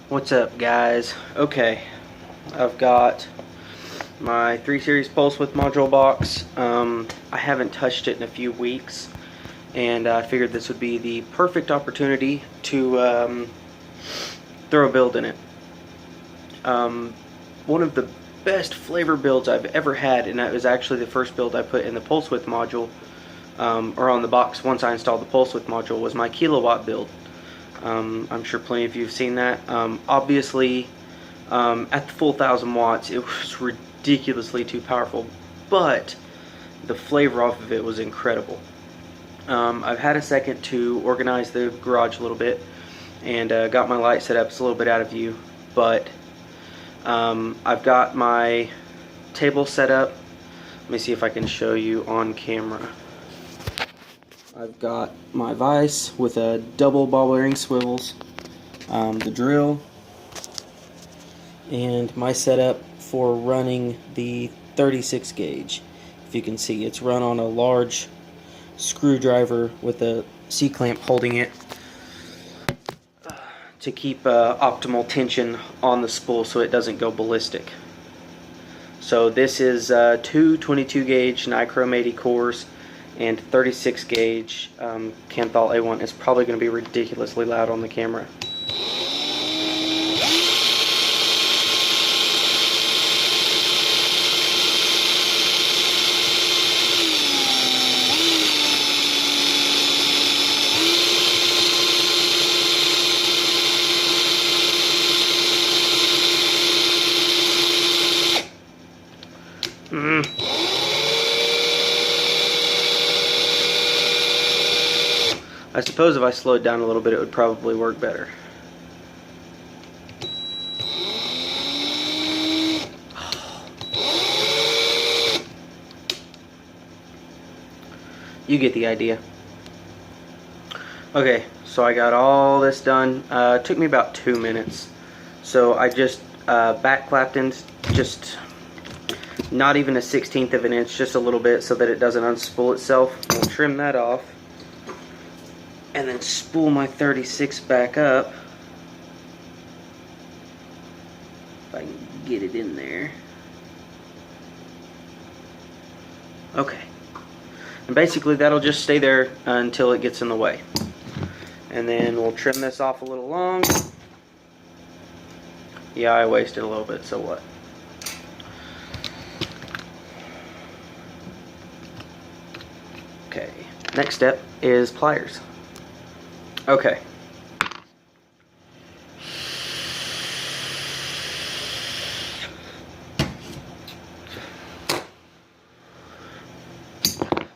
What's up, guys? Okay, I've got my 3 series pulse width module box. I haven't touched it in a few weeks, and I figured this would be the perfect opportunity to throw a build in it. One of the best flavor builds I've ever had, and that was actually the first build I put in the pulse width module, or on the box once I installed the pulse width module, was my kilowatt build. I'm sure plenty of you have seen that. Obviously, at the full 1000 watts, it was ridiculously too powerful, but the flavor off of it was incredible. I've had a second to organize the garage a little bit, and got my light set up. It's a little bit out of view, but I've got my table set up. Let me see if I can show you on camera. I've got my vise with a double ball bearing swivels, the drill, and my setup for running the 36 gauge. If you can see, it's run on a large screwdriver with a C-clamp holding it to keep optimal tension on the spool so it doesn't go ballistic. So this is 2 22 gauge nichrome 80 cores and 36 gauge Kanthal A1. It's probably going to be ridiculously loud on the camera. I suppose if I slowed down a little bit, it would probably work better. You get the idea. Okay, so I got all this done. It took me about 2 minutes. So I just back claptoned, just not even a 1/16 of an inch, just a little bit so that it doesn't unspool itself. We'll trim that off, and then spool my 36 back up. If I can get it in there. Okay. And basically that'll just stay there until it gets in the way. And then we'll trim this off a little long. Yeah, I wasted a little bit, so what? Okay, next step is pliers. Okay.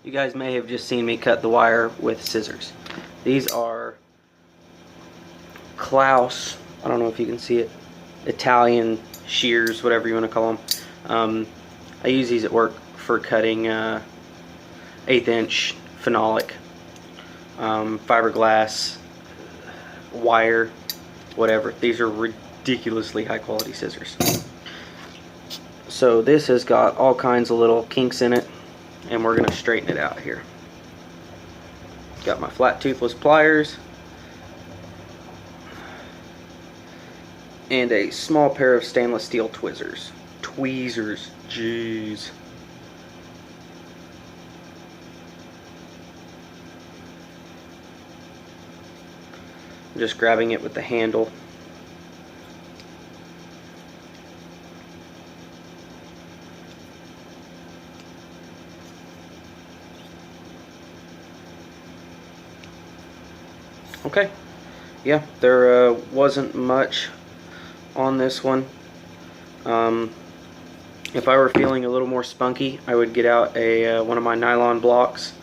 You guys may have just seen me cut the wire with scissors. These are Klaus, I don't know if you can see it, Italian shears, whatever you want to call them. I use these at work for cutting 1/8 inch phenolic, fiberglass, wire, whatever. These are ridiculously high quality scissors. So this has got all kinds of little kinks in it, and we're going to straighten it out here. Got my flat toothless pliers and a small pair of stainless steel tweezers. Jeez. I'm just grabbing it with the handle. Okay, yeah, there wasn't much on this one. If I were feeling a little more spunky, I would get out a one of my nylon blocks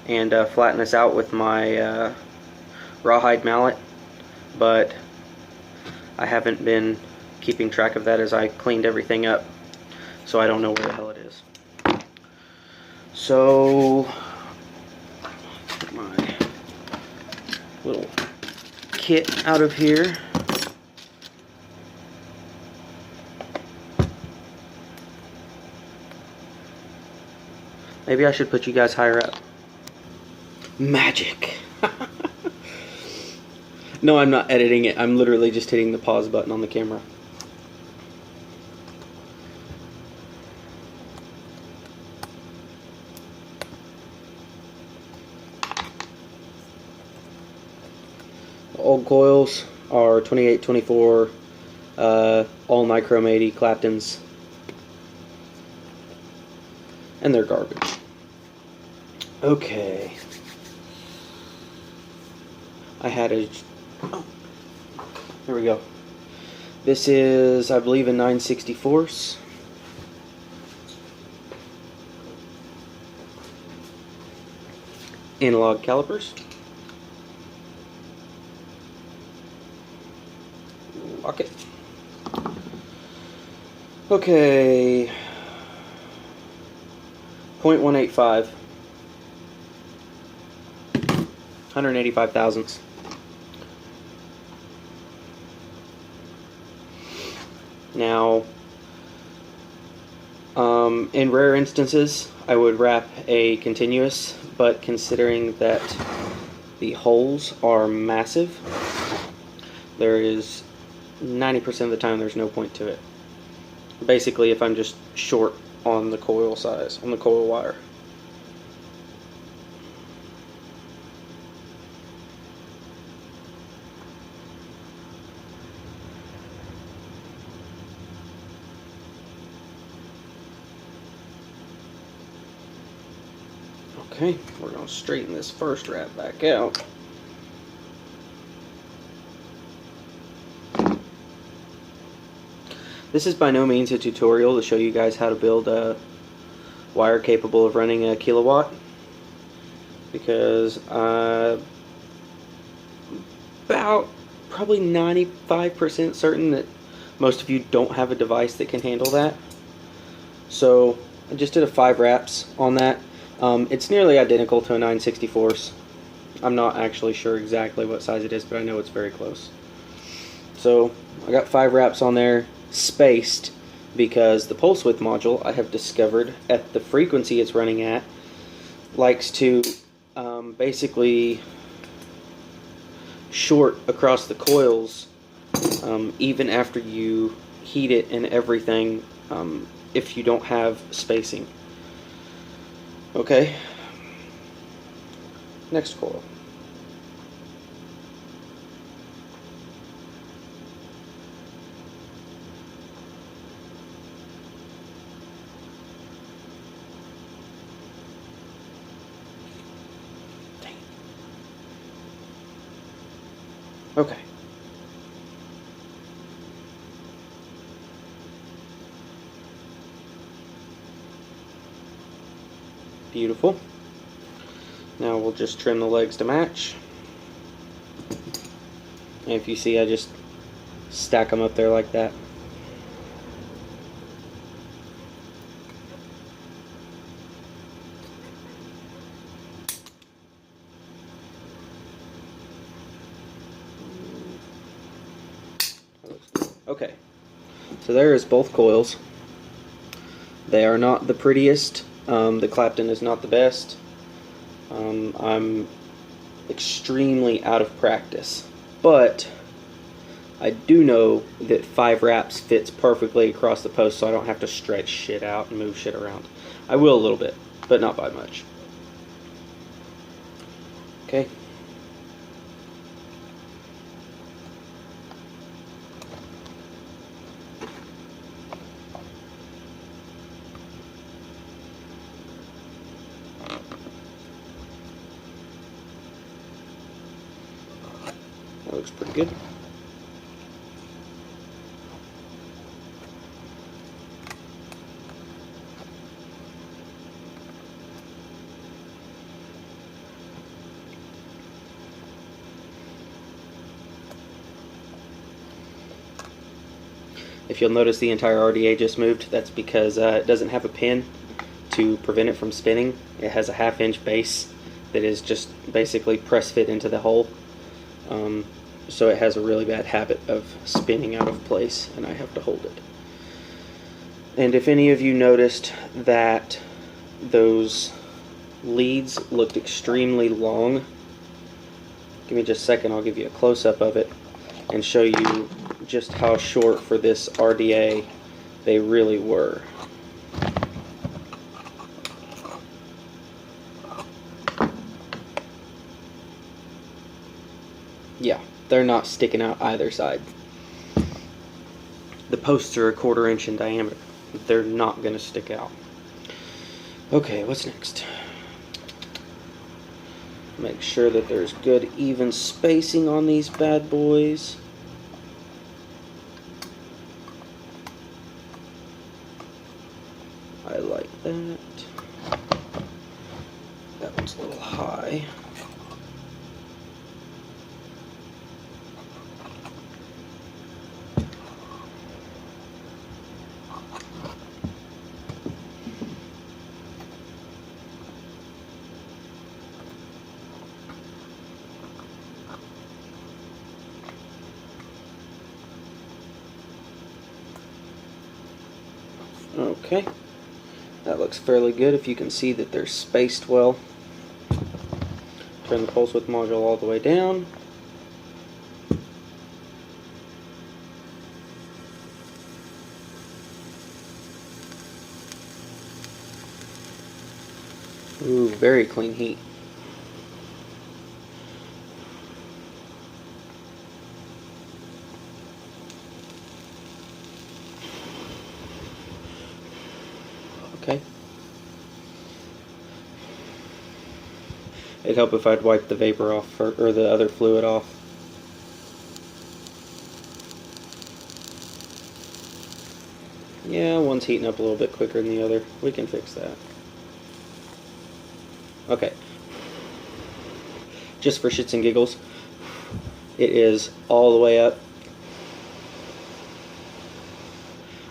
and flatten this out with my rawhide mallet, but I haven't been keeping track of that as I cleaned everything up, so I don't know where the hell it is. So get my little kit out of here. Maybe I should put you guys higher up. Magic. No, I'm not editing it. I'm literally just hitting the pause button on the camera. The old coils are 28, 24, all nichrome 80 claptons, and they're garbage. Okay. I had a... Oh, here we go. This is, I believe, a 9/64. Analog calipers. Lock it. Okay. 0.185. 185 thousandths. Now, in rare instances, I would wrap a continuous, but considering that the holes are massive, there is 90% of the time there's no point to it. Basically, if I'm just short on the coil size, on the coil wire. Okay, we're going to straighten this first wrap back out. This is by no means a tutorial to show you guys how to build a wire capable of running a kilowatt, because about probably 95% certain that most of you don't have a device that can handle that. So I just did a 5 wraps on that. It's nearly identical to a 9/64. I'm not actually sure exactly what size it is, but I know it's very close. So I got 5 wraps on there, spaced, because the pulse width module, I have discovered at the frequency it's running at, likes to basically short across the coils even after you heat it and everything, if you don't have spacing. Okay, next coil. Okay. Beautiful. Now we'll just trim the legs to match. And if you see, I just stack them up there like that. Okay, so there is both coils. They are not the prettiest. The clapton is not the best. I'm extremely out of practice, but I do know that 5 wraps fits perfectly across the post, so I don't have to stretch shit out and move shit around. I will a little bit, but not by much. Okay. That looks pretty good. If you'll notice, the entire RDA just moved. That's because it doesn't have a pin to prevent it from spinning. It has a 1/2 inch base that is just basically press fit into the hole. So it has a really bad habit of spinning out of place, and I have to hold it. And if any of you noticed that those leads looked extremely long, Give me just a second, I'll give you a close-up of it and show you just how short for this RDA they really were. Yeah, they're not sticking out either side. The posts are 1/4 inch in diameter. They're not going to stick out. Okay, what's next? Make sure that there's good even spacing on these bad boys. I like that. That one's a little high. Okay, that looks fairly good if you can see that they're spaced well. Turn the pulse width module all the way down. Ooh, very clean heat. Okay. It'd help if I'd wipe the vapor off, or the other fluid off. Yeah, one's heating up a little bit quicker than the other. We can fix that. Okay. Just for shits and giggles, it is all the way up.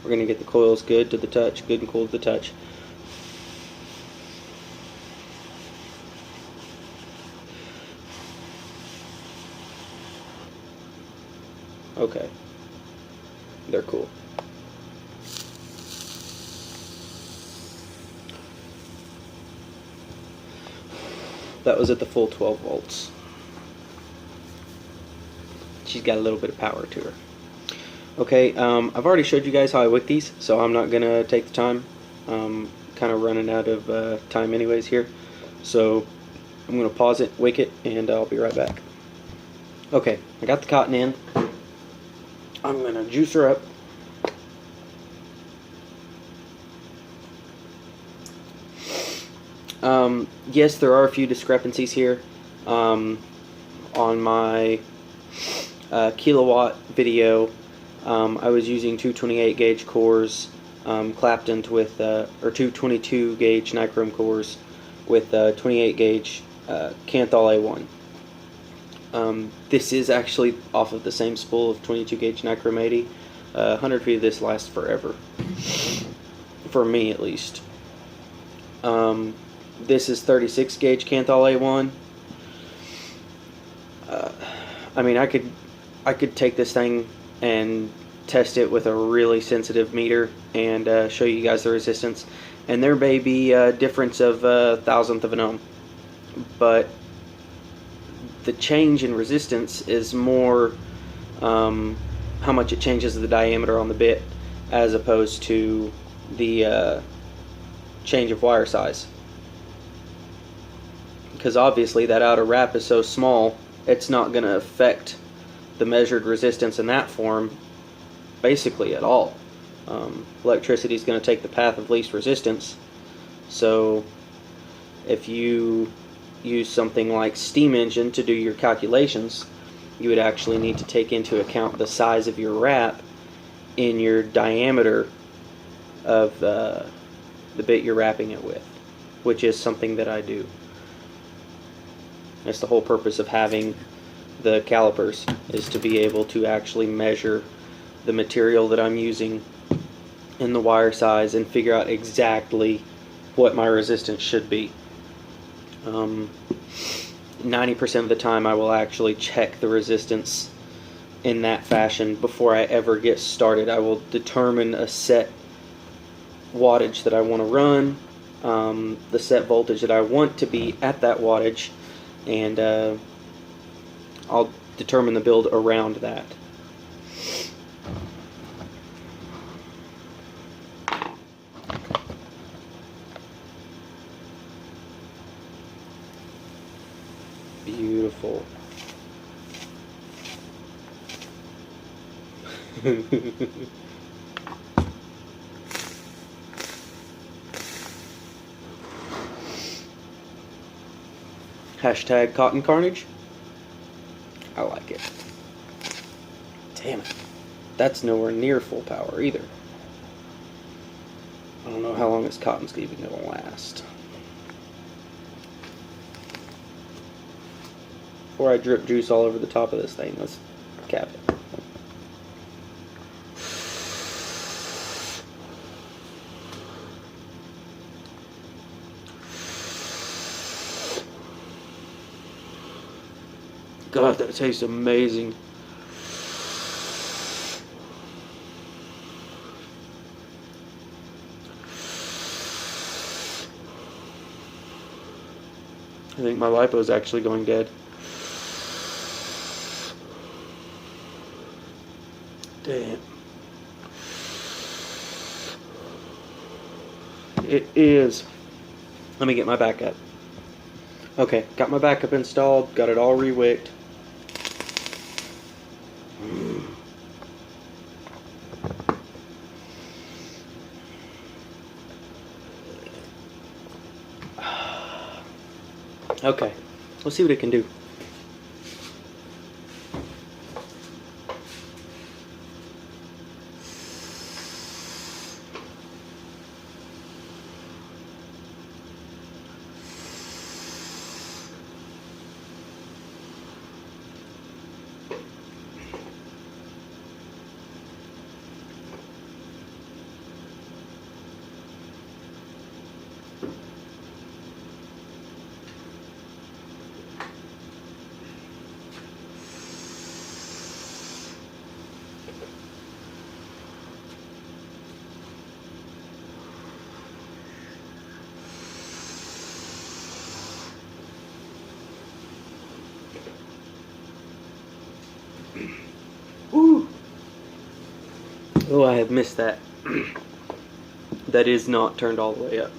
We're going to get the coils good to the touch, good and cool to the touch. Okay. They're cool. That was at the full 12 volts. She's got a little bit of power to her. Okay, I've already showed you guys how I wick these, so I'm not going to take the time. Kind of running out of time anyways here. So I'm going to pause it, wick it, and I'll be right back. Okay, I got the cotton in. I'm going to juice her up. Yes, there are a few discrepancies here. On my kilowatt video, I was using 228 gauge cores, claptoned with, or 222 gauge nichrome cores with 28 gauge Canthal A1. This is actually off of the same spool of 22 gauge nichrome 80. 100 feet of this lasts forever, for me at least. This is 36 gauge Canthal A1. I mean, I could take this thing and test it with a really sensitive meter and show you guys the resistance, and there may be a difference of a thousandth of an ohm, but the change in resistance is more how much it changes the diameter on the bit as opposed to the change of wire size, because obviously that outer wrap is so small it's not going to affect the measured resistance in that form basically at all. Electricity is going to take the path of least resistance, so if you use something like steam engine to do your calculations, you would actually need to take into account the size of your wrap in your diameter of the bit you're wrapping it with, which is something that I do. That's the whole purpose of having the calipers, is to be able to actually measure the material that I'm using and the wire size and figure out exactly what my resistance should be. 90% of the time I will actually check the resistance in that fashion before I ever get started. I will determine a set wattage that I want to run, the set voltage that I want to be at that wattage, and I'll determine the build around that. Beautiful. Hashtag cotton carnage. I like it. Damn it. That's nowhere near full power either. I don't know how long this cotton's even going to last. Before I drip juice all over the top of this thing, let's cap it. God, that tastes amazing. I think my lipo is actually going dead. Damn. It is. Let me get my backup. Okay, got my backup installed, got it all rewicked. Okay, let's see what it can do. Woo! Oh, I have missed that. That is not turned all the way up.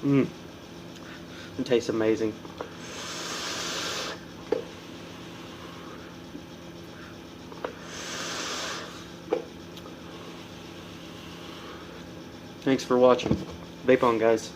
It tastes amazing. Thanks for watching. Vape on, guys.